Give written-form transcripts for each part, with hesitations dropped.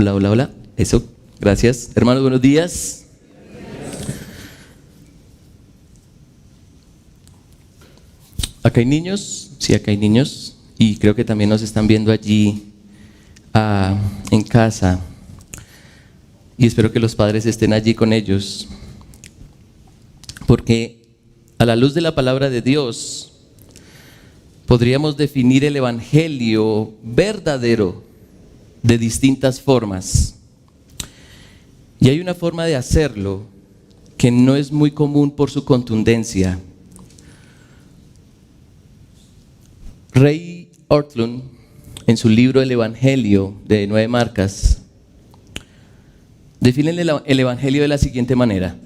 Hola, hola, hola. Eso, gracias. Hermanos, buenos días. ¿Acá hay niños? Sí, acá hay niños. Y creo que también nos están viendo allí en casa. Y espero que los padres estén allí con ellos. Porque a la luz de la palabra de Dios, podríamos definir el evangelio verdadero de distintas formas. Y hay una forma de hacerlo que no es muy común por su contundencia. Ray Ortlund, en su libro El Evangelio de 9 marcas, define el evangelio de la siguiente manera: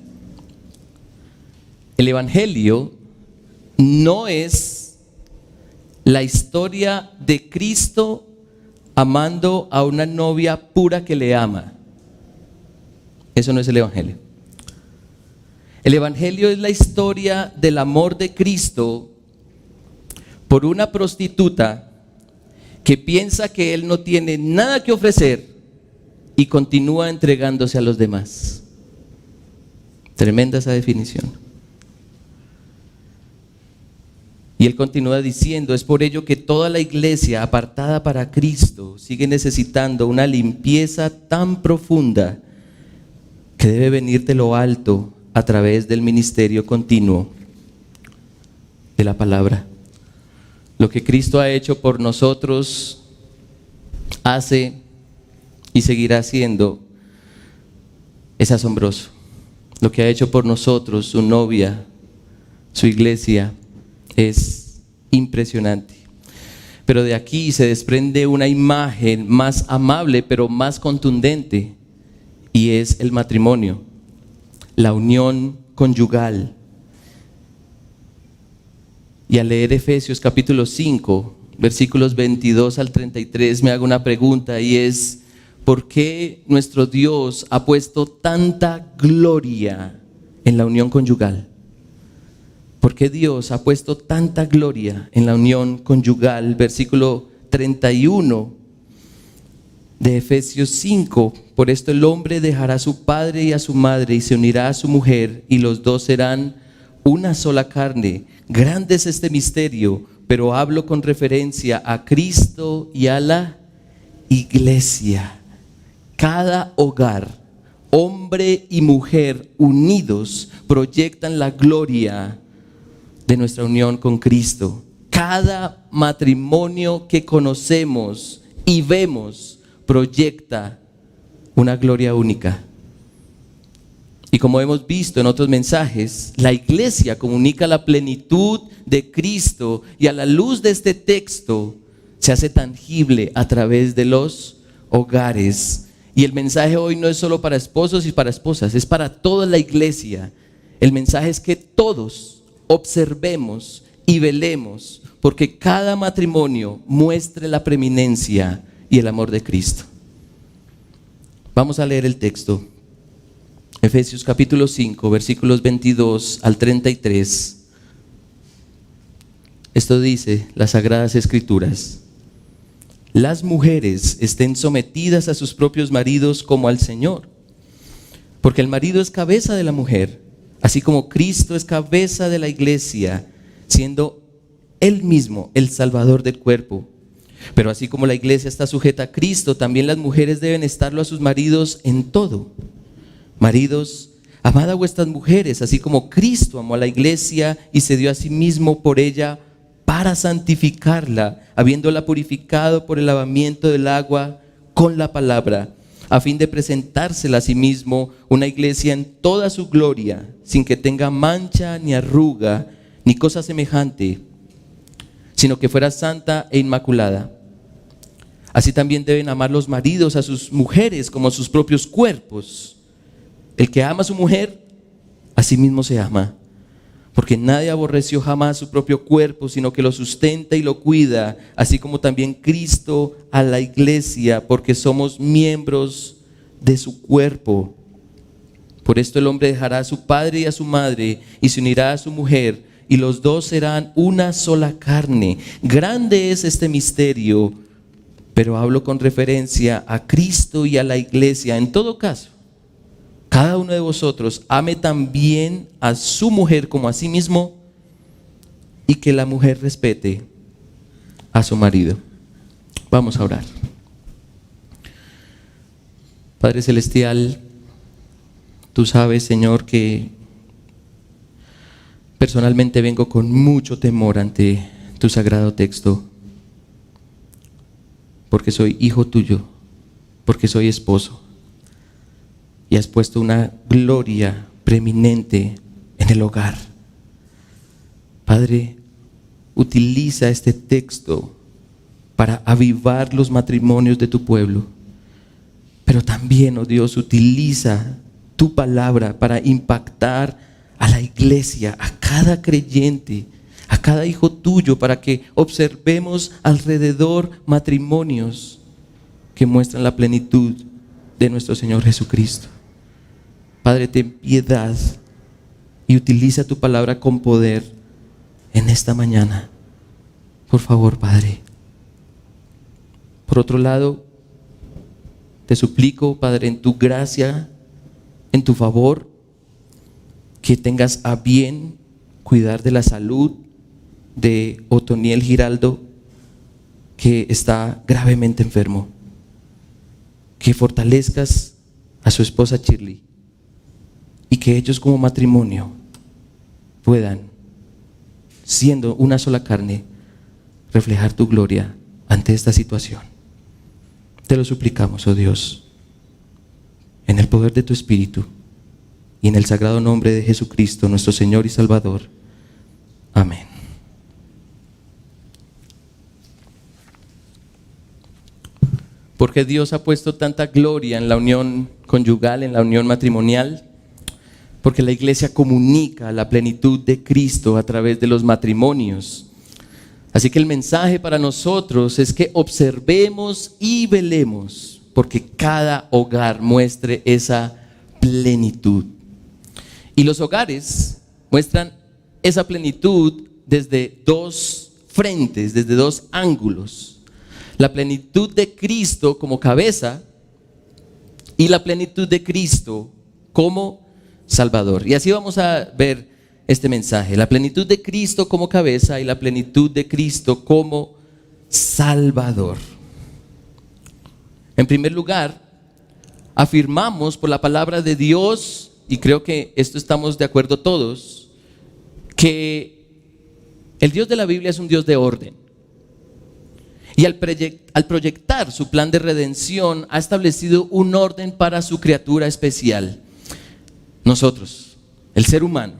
el evangelio no es la historia de Cristo amando a una novia pura que le ama. Eso no es el evangelio. El evangelio es la historia del amor de Cristo por una prostituta que piensa que él no tiene nada que ofrecer y continúa entregándose a los demás. Tremenda esa definición. Y él continúa diciendo: es por ello que toda la iglesia apartada para Cristo sigue necesitando una limpieza tan profunda que debe venir de lo alto a través del ministerio continuo de la palabra. Lo que Cristo ha hecho por nosotros, hace y seguirá haciendo, es asombroso. Lo que ha hecho por nosotros, su novia, su iglesia, es impresionante. Pero de aquí se desprende una imagen más amable pero más contundente, y es el matrimonio, la unión conyugal. Y al leer Efesios capítulo 5, versículos 22 al 33, me hago una pregunta, y es: ¿por qué nuestro Dios ha puesto tanta gloria en la unión conyugal? ¿Por qué Dios ha puesto tanta gloria en la unión conyugal? Versículo 31 de Efesios 5: por esto el hombre dejará a su padre y a su madre y se unirá a su mujer, y los dos serán una sola carne. Grande es este misterio, pero hablo con referencia a Cristo y a la iglesia. Cada hogar, hombre y mujer unidos, proyectan la gloria de nuestra unión con Cristo. Cada matrimonio que conocemos y vemos proyecta una gloria única. Y como hemos visto en otros mensajes, la iglesia comunica la plenitud de Cristo, y a la luz de este texto se hace tangible a través de los hogares. Y el mensaje hoy no es solo para esposos y para esposas, es para toda la iglesia. El mensaje es que todos observemos y velemos porque cada matrimonio muestre la preeminencia y el amor de Cristo. Vamos a leer el texto. Efesios capítulo 5, versículos 22 al 33. Esto dice las Sagradas Escrituras: las mujeres estén sometidas a sus propios maridos como al Señor, porque el marido es cabeza de la mujer, así como Cristo es cabeza de la iglesia, siendo Él mismo el Salvador del cuerpo. Pero así como la iglesia está sujeta a Cristo, también las mujeres deben estarlo a sus maridos en todo. Maridos, amad a vuestras mujeres, así como Cristo amó a la iglesia y se dio a sí mismo por ella para santificarla, habiéndola purificado por el lavamiento del agua con la palabra, a fin de presentársela a sí mismo una iglesia en toda su gloria, sin que tenga mancha ni arruga ni cosa semejante, sino que fuera santa e inmaculada. Así también deben amar los maridos a sus mujeres como a sus propios cuerpos. El que ama a su mujer, a sí mismo se ama, porque nadie aborreció jamás su propio cuerpo, sino que lo sustenta y lo cuida, así como también Cristo a la iglesia, porque somos miembros de su cuerpo. Por esto el hombre dejará a su padre y a su madre y se unirá a su mujer, y los dos serán una sola carne. Grande es este misterio, pero hablo con referencia a Cristo y a la iglesia. En todo caso, cada uno de vosotros ame también a su mujer como a sí mismo, y que la mujer respete a su marido. Vamos a orar. Padre Celestial, tú sabes, Señor, que personalmente vengo con mucho temor ante tu sagrado texto, porque soy hijo tuyo, porque soy esposo, y has puesto una gloria preeminente en el hogar. Padre, utiliza este texto para avivar los matrimonios de tu pueblo, pero también, oh Dios, utiliza tu palabra para impactar a la iglesia, a cada creyente, a cada hijo tuyo, para que observemos alrededor matrimonios que muestran la plenitud de nuestro Señor Jesucristo. Padre, ten piedad y utiliza tu palabra con poder en esta mañana. Por favor, Padre. Por otro lado, te suplico, Padre, en tu gracia, en tu favor, que tengas a bien cuidar de la salud de Otoniel Giraldo, que está gravemente enfermo. Que fortalezcas a su esposa Shirley y que ellos como matrimonio puedan, siendo una sola carne, reflejar tu gloria ante esta situación. Te lo suplicamos, oh Dios, en el poder de tu Espíritu y en el sagrado nombre de Jesucristo, nuestro Señor y Salvador. Amén. Porque Dios ha puesto tanta gloria en la unión conyugal, en la unión matrimonial, porque la iglesia comunica la plenitud de Cristo a través de los matrimonios. Así que el mensaje para nosotros es que observemos y velemos, porque cada hogar muestre esa plenitud. Y los hogares muestran esa plenitud desde dos frentes, desde dos ángulos. La plenitud de Cristo como cabeza y la plenitud de Cristo como Salvador. Y así vamos a ver este mensaje: la plenitud de Cristo como cabeza y la plenitud de Cristo como Salvador. En primer lugar, afirmamos por la palabra de Dios, y creo que esto estamos de acuerdo todos, que el Dios de la Biblia es un Dios de orden. Y al proyectar su plan de redención, ha establecido un orden para su criatura especial. Nosotros, el ser humano,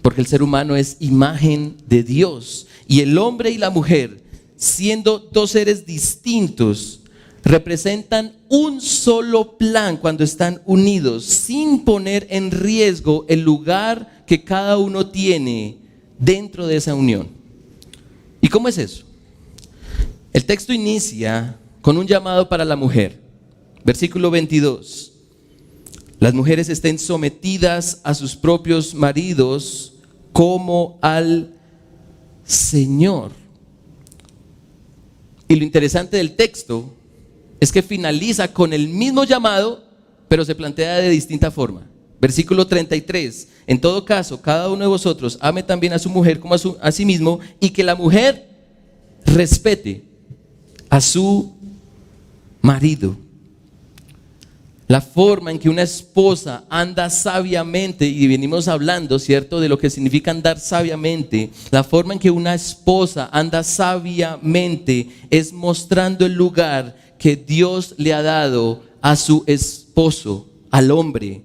porque el ser humano es imagen de Dios, y el hombre y la mujer, siendo dos seres distintos, representan un solo plan cuando están unidos, sin poner en riesgo el lugar que cada uno tiene dentro de esa unión. ¿Y cómo es eso? El texto inicia con un llamado para la mujer. Versículo 22. Las mujeres estén sometidas a sus propios maridos como al Señor. Y lo interesante del texto es que finaliza con el mismo llamado, pero se plantea de distinta forma. Versículo 33. En todo caso, cada uno de vosotros ame también a su mujer como a sí mismo, y que la mujer respete a su marido. La forma en que una esposa anda sabiamente, y venimos hablando, ¿cierto?, de lo que significa andar sabiamente. La forma en que una esposa anda sabiamente es mostrando el lugar que Dios le ha dado a su esposo, al hombre.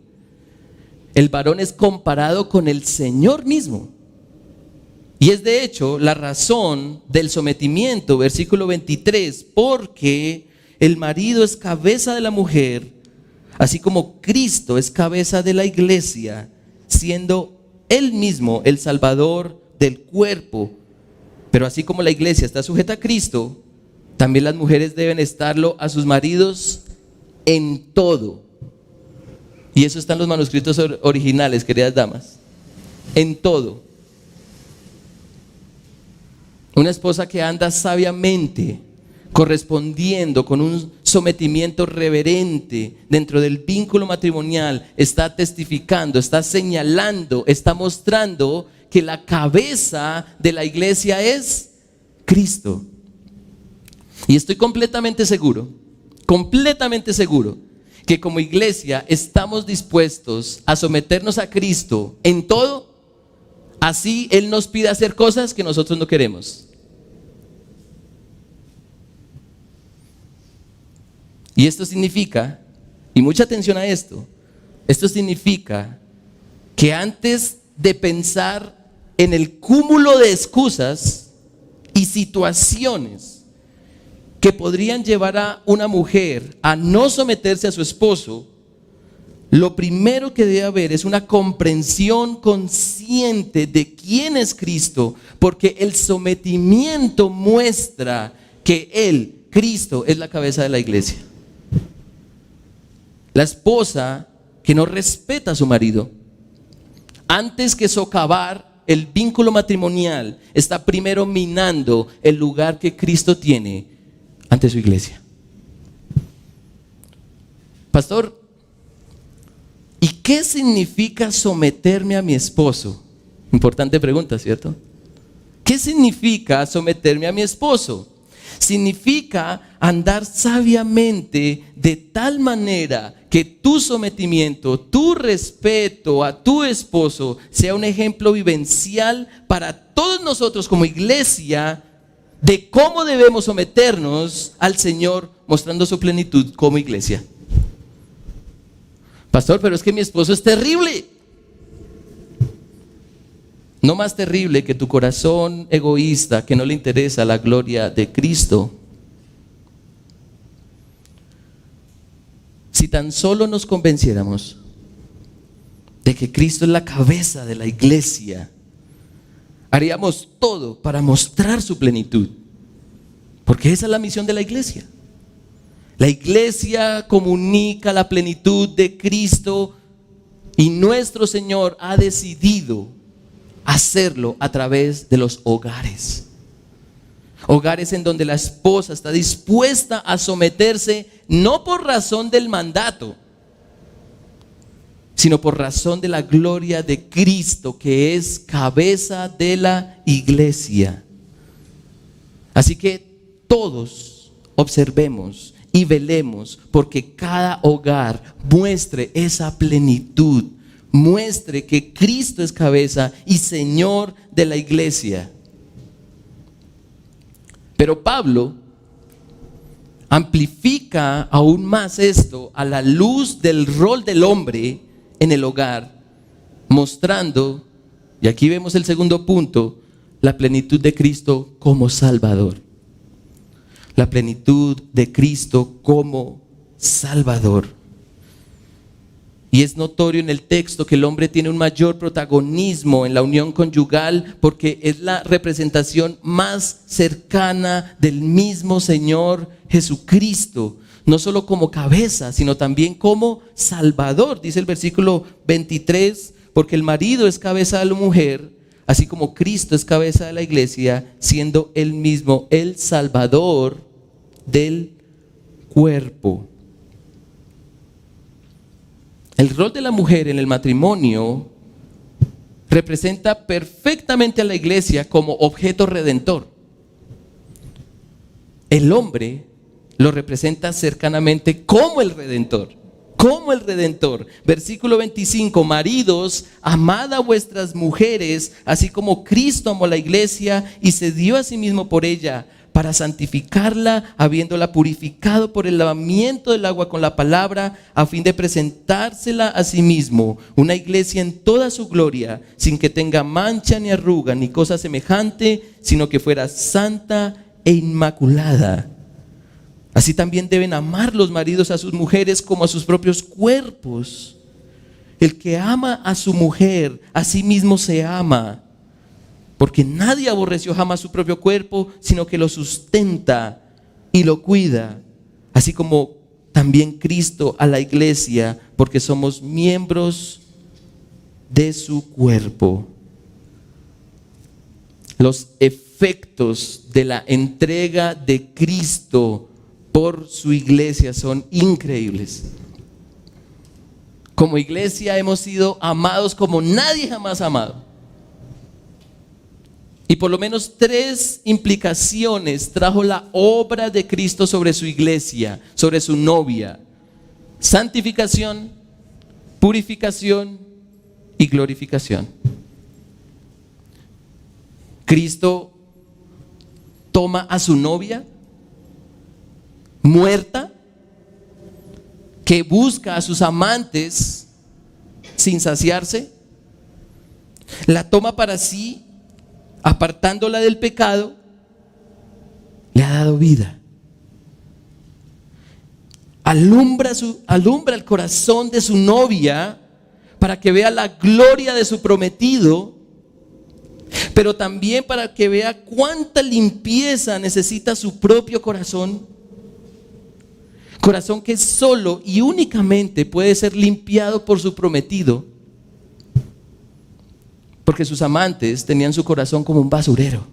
El varón es comparado con el Señor mismo. Y es de hecho la razón del sometimiento, versículo 23, porque el marido es cabeza de la mujer, así como Cristo es cabeza de la iglesia, siendo Él mismo el Salvador del cuerpo. Pero así como la iglesia está sujeta a Cristo, también las mujeres deben estarlo a sus maridos en todo. Y eso está en los manuscritos originales, queridas damas. En todo. Una esposa que anda sabiamente correspondiendo con un sometimiento reverente dentro del vínculo matrimonial, está testificando, está señalando, está mostrando que la cabeza de la iglesia es Cristo. Y estoy completamente seguro que como iglesia estamos dispuestos a someternos a Cristo en todo, así Él nos pide hacer cosas que nosotros no queremos. Y esto significa, y mucha atención a esto significa que antes de pensar en el cúmulo de excusas y situaciones que podrían llevar a una mujer a no someterse a su esposo, lo primero que debe haber es una comprensión consciente de quién es Cristo, porque el sometimiento muestra que Él, Cristo, es la cabeza de la iglesia. La esposa que no respeta a su marido, antes que socavar el vínculo matrimonial, está primero minando el lugar que Cristo tiene ante su iglesia. Pastor, ¿y qué significa someterme a mi esposo? Importante pregunta, ¿cierto? ¿Qué significa someterme a mi esposo? Significa andar sabiamente de tal manera que tu sometimiento, tu respeto a tu esposo sea un ejemplo vivencial para todos nosotros como iglesia de cómo debemos someternos al Señor, mostrando su plenitud como iglesia. Pastor, pero es que mi esposo es terrible. No más terrible que tu corazón egoísta que no le interesa la gloria de Cristo. Si tan solo nos convenciéramos de que Cristo es la cabeza de la iglesia, haríamos todo para mostrar su plenitud, porque esa es la misión de la iglesia. La iglesia comunica la plenitud de Cristo y nuestro Señor ha decidido hacerlo a través de los hogares. Hogares en donde la esposa está dispuesta a someterse no por razón del mandato, sino por razón de la gloria de Cristo, que es cabeza de la iglesia. Así que todos observemos y velemos porque cada hogar muestre esa plenitud, muestre que Cristo es cabeza y Señor de la iglesia. Pero Pablo amplifica aún más esto a la luz del rol del hombre en el hogar, mostrando, y aquí vemos el segundo punto, la plenitud de Cristo como Salvador. La plenitud de Cristo como Salvador. Y es notorio en el texto que el hombre tiene un mayor protagonismo en la unión conyugal porque es la representación más cercana del mismo Señor Jesucristo, no solo como cabeza, sino también como Salvador. Dice el versículo 23, porque el marido es cabeza de la mujer, así como Cristo es cabeza de la iglesia, siendo él mismo el Salvador del cuerpo. El rol de la mujer en el matrimonio representa perfectamente a la iglesia como objeto redentor. El hombre lo representa cercanamente como el redentor. Como el redentor. Versículo 25, maridos, amad a vuestras mujeres, así como Cristo amó a la iglesia y se dio a sí mismo por ella, para santificarla, habiéndola purificado por el lavamiento del agua con la palabra, a fin de presentársela a sí mismo, una iglesia en toda su gloria, sin que tenga mancha ni arruga ni cosa semejante, sino que fuera santa e inmaculada. Así también deben amar los maridos a sus mujeres como a sus propios cuerpos. El que ama a su mujer, a sí mismo se ama. Porque nadie aborreció jamás su propio cuerpo, sino que lo sustenta y lo cuida. Así como también Cristo a la iglesia, porque somos miembros de su cuerpo. Los efectos de la entrega de Cristo por su iglesia son increíbles. Como iglesia hemos sido amados como nadie jamás ha amado. Y por lo menos 3 implicaciones trajo la obra de Cristo sobre su iglesia, sobre su novia: santificación, purificación y glorificación. Cristo toma a su novia muerta, que busca a sus amantes sin saciarse, la toma para sí, apartándola del pecado, le ha dado vida. Alumbra el corazón de su novia para que vea la gloria de su prometido, pero también para que vea cuánta limpieza necesita su propio corazón. Corazón que solo y únicamente puede ser limpiado por su prometido, porque sus amantes tenían su corazón como un basurero.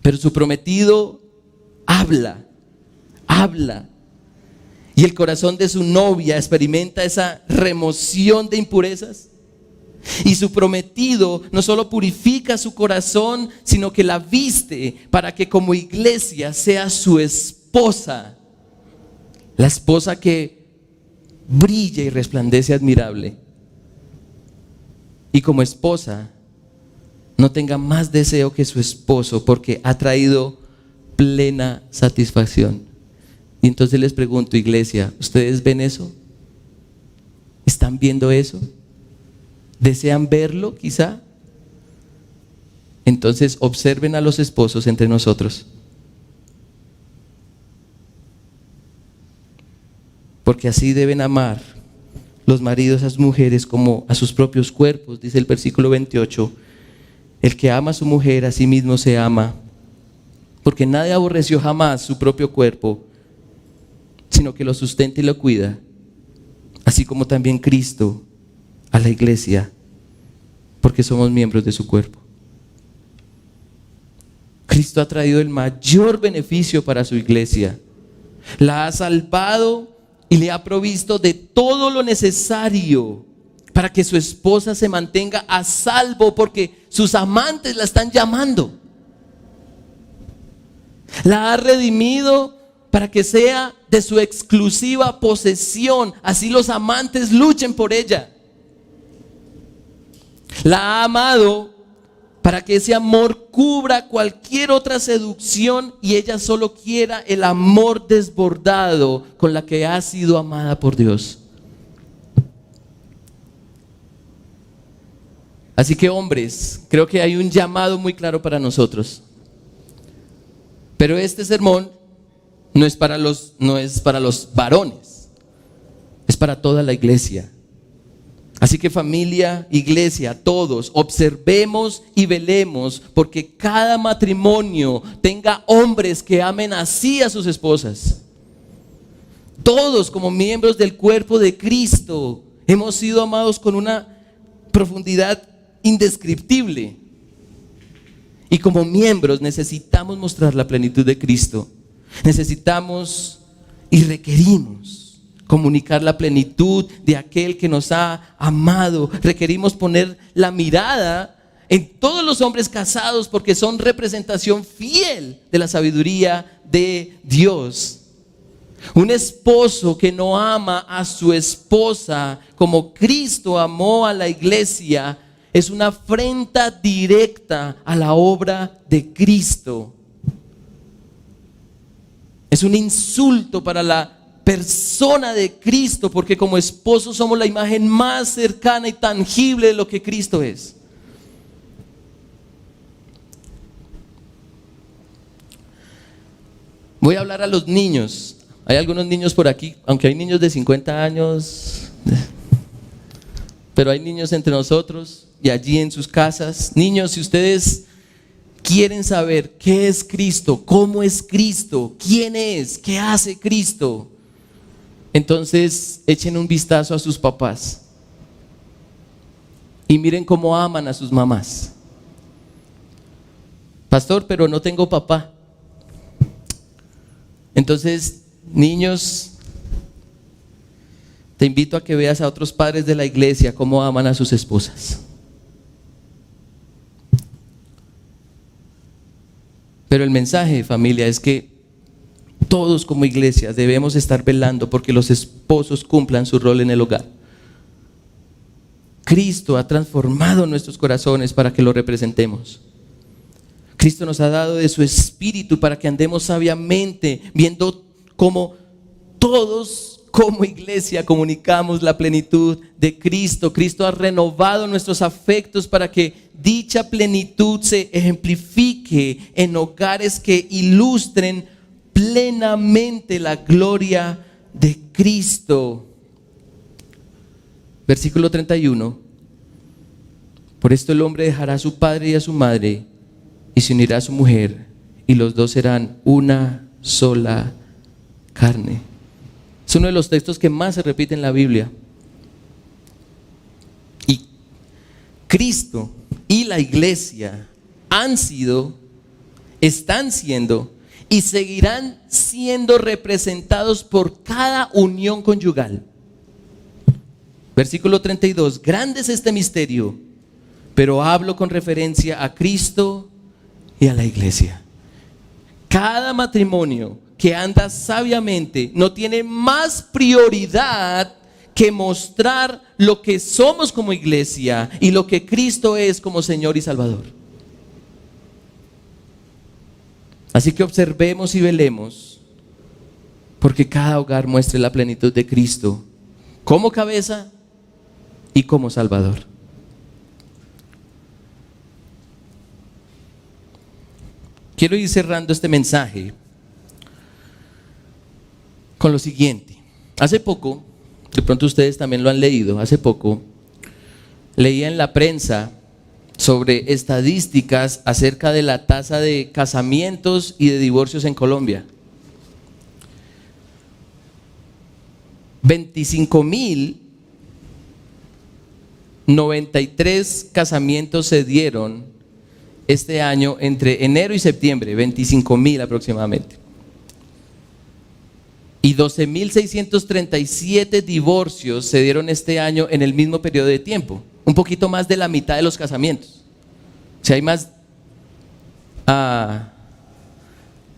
Pero su prometido habla. Y el corazón de su novia experimenta esa remoción de impurezas. Y su prometido no solo purifica su corazón, sino que la viste para que como iglesia sea su esposa. La esposa que brilla y resplandece admirable. Y como esposa no tenga más deseo que su esposo, porque ha traído plena satisfacción. Y entonces les pregunto, iglesia, ¿ustedes ven eso? ¿Están viendo eso? ¿Desean verlo quizá? Entonces observen a los esposos entre nosotros, porque así deben amar los maridos a sus mujeres como a sus propios cuerpos. Dice el versículo 28: el que ama a su mujer a sí mismo se ama, porque nadie aborreció jamás su propio cuerpo, sino que lo sustenta y lo cuida, así como también Cristo a la iglesia, porque somos miembros de su cuerpo. Cristo ha traído el mayor beneficio para su iglesia. La ha salvado y le ha provisto de todo lo necesario para que su esposa se mantenga a salvo, porque sus amantes la están llamando. La ha redimido para que sea de su exclusiva posesión, así los amantes luchen por ella. La ha amado para que ese amor cubra cualquier otra seducción y ella solo quiera el amor desbordado con la que ha sido amada por Dios. Así que, hombres, creo que hay un llamado muy claro para nosotros. Pero este sermón no es para los varones, es para toda la iglesia. Así que, familia, iglesia, todos observemos y velemos porque cada matrimonio tenga hombres que amen así a sus esposas. Todos, como miembros del cuerpo de Cristo, hemos sido amados con una profundidad indescriptible. Y como miembros necesitamos mostrar la plenitud de Cristo. Necesitamos y requerimos comunicar la plenitud de aquel que nos ha amado. Requerimos poner la mirada en todos los hombres casados, porque son representación fiel de la sabiduría de Dios. Un esposo que no ama a su esposa como Cristo amó a la iglesia es una afrenta directa a la obra de Cristo. Es un insulto para la persona de Cristo, porque como esposos somos la imagen más cercana y tangible de lo que Cristo es. Voy a hablar a los niños. Hay algunos niños por aquí, aunque hay niños de 50 años, pero hay niños entre nosotros y allí en sus casas. Niños, si ustedes quieren saber qué es Cristo, cómo es Cristo, quién es, qué hace Cristo, entonces echen un vistazo a sus papás y miren cómo aman a sus mamás. Pastor, pero no tengo papá. Entonces, niños, te invito a que veas a otros padres de la iglesia cómo aman a sus esposas. Pero el mensaje, familia, es que todos como iglesia debemos estar velando porque los esposos cumplan su rol en el hogar. Cristo ha transformado nuestros corazones para que lo representemos. Cristo nos ha dado de su Espíritu para que andemos sabiamente, viendo cómo todos como iglesia comunicamos la plenitud de Cristo. Cristo ha renovado nuestros afectos para que dicha plenitud se ejemplifique en hogares que ilustren plenamente la gloria de Cristo. Versículo 31. Por esto el hombre dejará a su padre y a su madre y se unirá a su mujer, y los dos serán una sola carne. Es uno de los textos que más se repite en la Biblia. Y Cristo y la iglesia han sido, están siendo y seguirán siendo representados por cada unión conyugal. Versículo 32. Grande es este misterio, pero hablo con referencia a Cristo y a la iglesia. Cada matrimonio que anda sabiamente no tiene más prioridad que mostrar lo que somos como iglesia y lo que Cristo es como Señor y Salvador. Así que observemos y velemos porque cada hogar muestre la plenitud de Cristo como cabeza y como Salvador. Quiero ir cerrando este mensaje con lo siguiente. Hace poco, de pronto ustedes también lo han leído, hace poco leía en la prensa sobre estadísticas acerca de la tasa de casamientos y de divorcios en Colombia. 25.093 casamientos se dieron este año entre enero y septiembre, 25.000 aproximadamente. Y 12.637 divorcios se dieron este año en el mismo periodo de tiempo. Un poquito más de la mitad de los casamientos. O sea, hay más.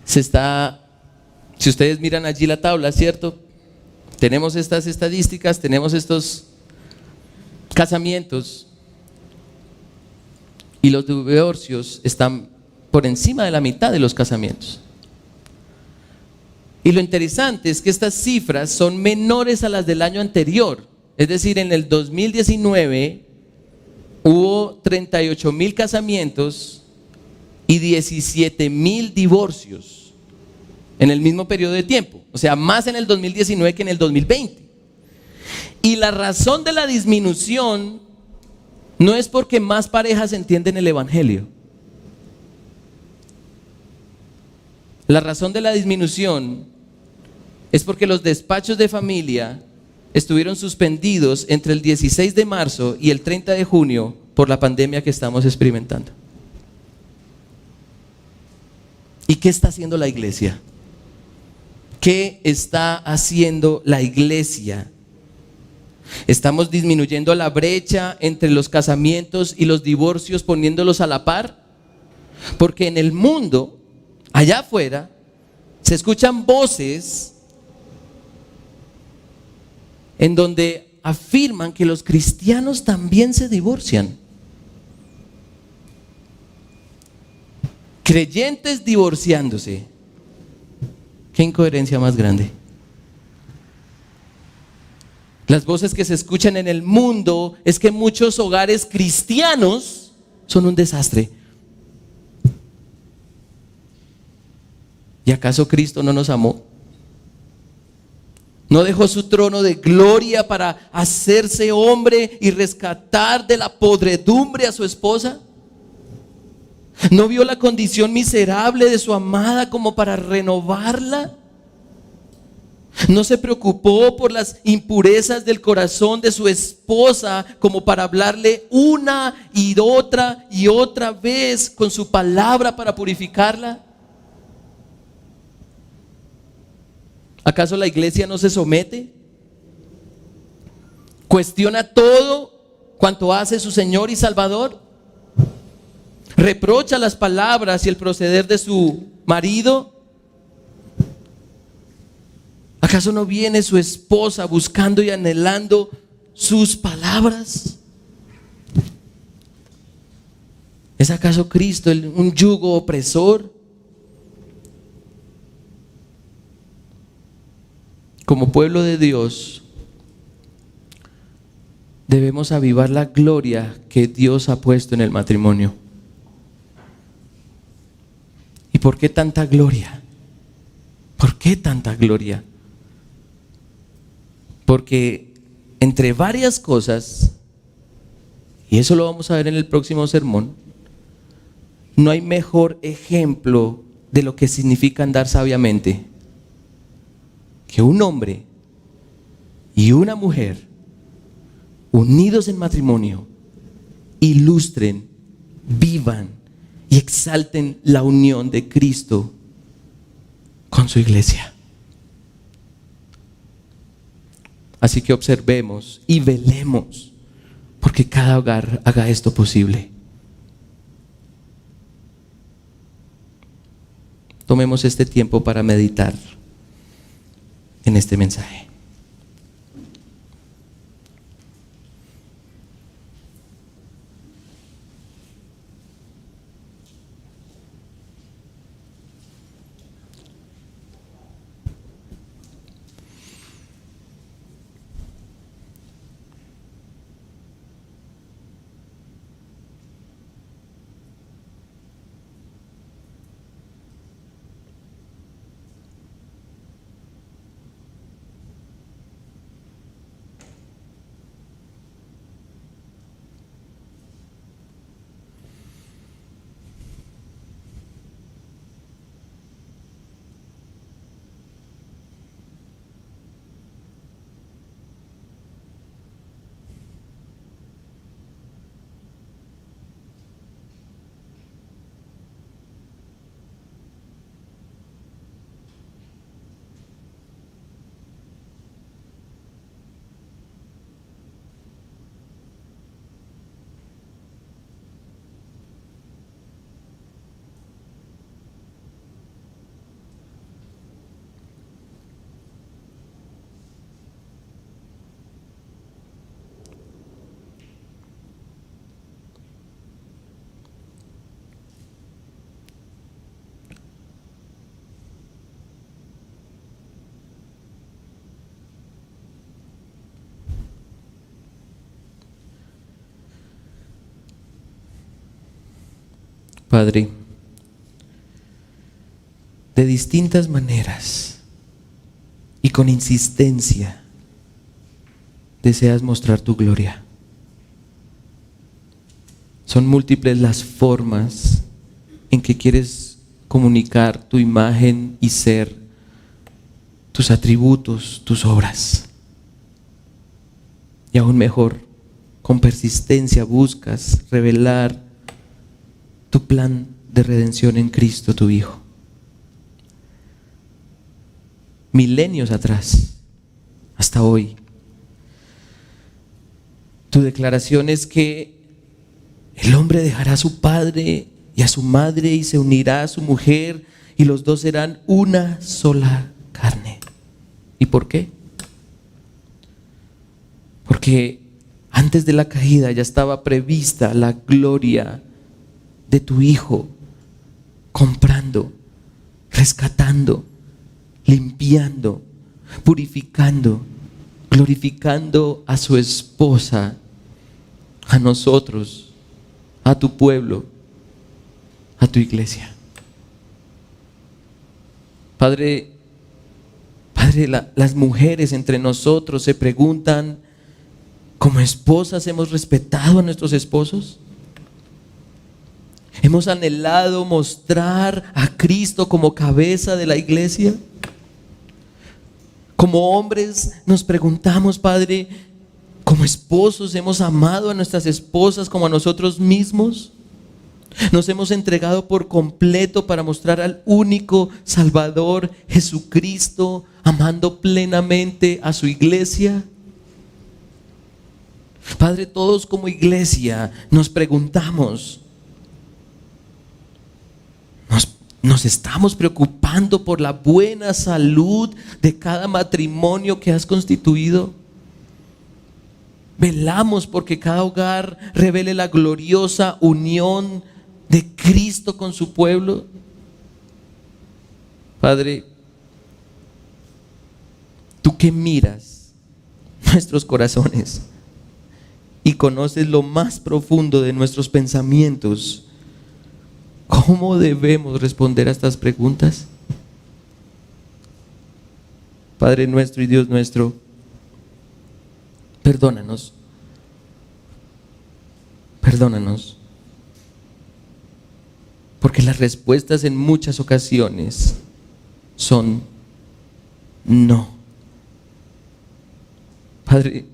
Si ustedes miran allí la tabla, ¿cierto? Tenemos estas estadísticas, tenemos estos casamientos. Y los divorcios están por encima de la mitad de los casamientos. Y lo interesante es que estas cifras son menores a las del año anterior. Es decir, en el 2019 hubo 38.000 casamientos y 17.000 divorcios en el mismo periodo de tiempo. O sea, más en el 2019 que en el 2020. Y la razón de la disminución no es porque más parejas entienden el evangelio. La razón de la disminución es porque los despachos de familia estuvieron suspendidos entre el 16 de marzo y el 30 de junio por la pandemia que estamos experimentando. ¿Y qué está haciendo la iglesia? ¿Qué está haciendo la iglesia? ¿Estamos disminuyendo la brecha entre los casamientos y los divorcios poniéndolos a la par? Porque en el mundo, allá afuera, se escuchan voces en donde afirman que los cristianos también se divorcian. Creyentes divorciándose. ¿Qué incoherencia más grande? Las voces que se escuchan en el mundo es que muchos hogares cristianos son un desastre. ¿Y acaso Cristo no nos amó? ¿No dejó su trono de gloria para hacerse hombre y rescatar de la podredumbre a su esposa? ¿No vio la condición miserable de su amada como para renovarla? No se preocupó por las impurezas del corazón de su esposa como para hablarle una y otra vez con su palabra para purificarla. ¿Acaso la iglesia no se somete? ¿Cuestiona todo cuanto hace su Señor y Salvador? ¿Reprocha las palabras y el proceder de su marido? ¿Acaso no viene su esposa buscando y anhelando sus palabras? ¿Es acaso Cristo un yugo opresor? Como pueblo de Dios, debemos avivar la gloria que Dios ha puesto en el matrimonio. ¿Y por qué tanta gloria? ¿Por qué tanta gloria? Porque entre varias cosas, y eso lo vamos a ver en el próximo sermón, no hay mejor ejemplo de lo que significa andar sabiamente que un hombre y una mujer unidos en matrimonio ilustren, vivan y exalten la unión de Cristo con su iglesia. Así que observemos y velemos porque cada hogar haga esto posible. Tomemos este tiempo para meditar en este mensaje. Padre, de distintas maneras y con insistencia deseas mostrar tu gloria. Son múltiples las formas en que quieres comunicar tu imagen y ser, tus atributos, tus obras. Y aún mejor, con persistencia buscas revelar tu plan de redención en Cristo, tu Hijo. Milenios atrás, hasta hoy, tu declaración es que el hombre dejará a su padre y a su madre y se unirá a su mujer y los dos serán una sola carne. ¿Y por qué? Porque antes de la caída ya estaba prevista la gloria de tu Hijo, comprando, rescatando, limpiando, purificando, glorificando a su esposa, a nosotros, a tu pueblo, a tu iglesia. Padre, las mujeres entre nosotros se preguntan, ¿como esposas hemos respetado a nuestros esposos? ¿Hemos anhelado mostrar a Cristo como cabeza de la iglesia? Como hombres nos preguntamos, Padre, como esposos hemos amado a nuestras esposas como a nosotros mismos. Nos hemos entregado por completo para mostrar al único Salvador, Jesucristo, amando plenamente a su iglesia. Padre, todos como iglesia nos preguntamos, ¿nos estamos preocupando por la buena salud de cada matrimonio que has constituido? ¿Velamos porque cada hogar revele la gloriosa unión de Cristo con su pueblo? Padre, tú que miras nuestros corazones y conoces lo más profundo de nuestros pensamientos, ¿cómo debemos responder a estas preguntas? Padre nuestro y Dios nuestro, perdónanos. Perdónanos. Porque las respuestas en muchas ocasiones son no. Padre,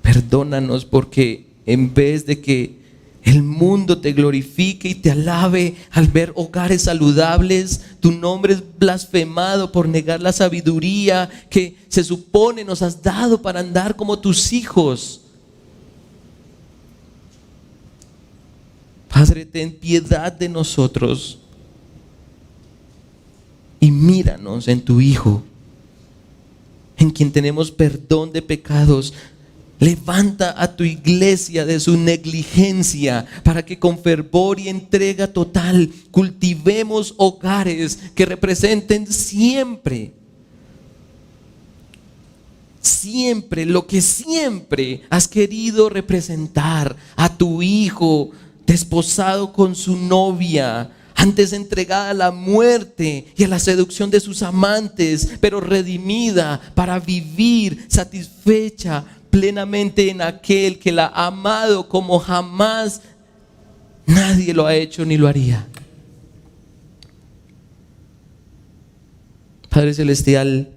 perdónanos porque en vez de que el mundo te glorifique y te alabe al ver hogares saludables, tu nombre es blasfemado por negar la sabiduría que se supone nos has dado para andar como tus hijos. Padre, ten piedad de nosotros y míranos en tu Hijo, en quien tenemos perdón de pecados. Levanta a tu iglesia de su negligencia para que con fervor y entrega total cultivemos hogares que representen siempre lo que siempre has querido representar: a tu Hijo desposado con su novia, antes entregada a la muerte y a la seducción de sus amantes, pero redimida para vivir satisfecha plenamente en aquel que la ha amado como jamás nadie lo ha hecho ni lo haría. Padre Celestial,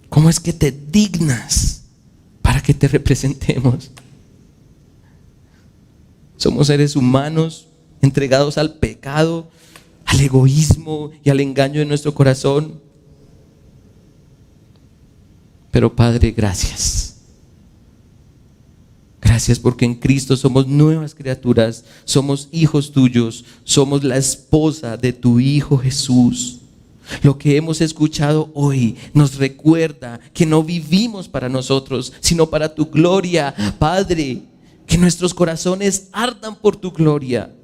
¿cómo es que te dignas para que te representemos? Somos seres humanos entregados al pecado, al egoísmo y al engaño de nuestro corazón. Pero Padre, gracias. Gracias porque en Cristo somos nuevas criaturas, somos hijos tuyos, somos la esposa de tu Hijo Jesús. Lo que hemos escuchado hoy nos recuerda que no vivimos para nosotros, sino para tu gloria. Padre, que nuestros corazones ardan por tu gloria.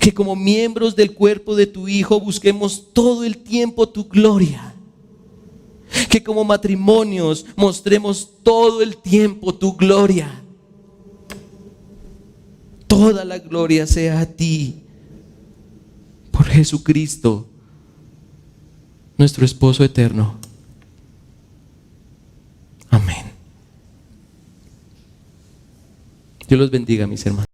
Que como miembros del cuerpo de tu Hijo busquemos todo el tiempo tu gloria. Que como matrimonios mostremos todo el tiempo tu gloria. Toda la gloria sea a ti, por Jesucristo, nuestro esposo eterno. Amén. Dios los bendiga, mis hermanos.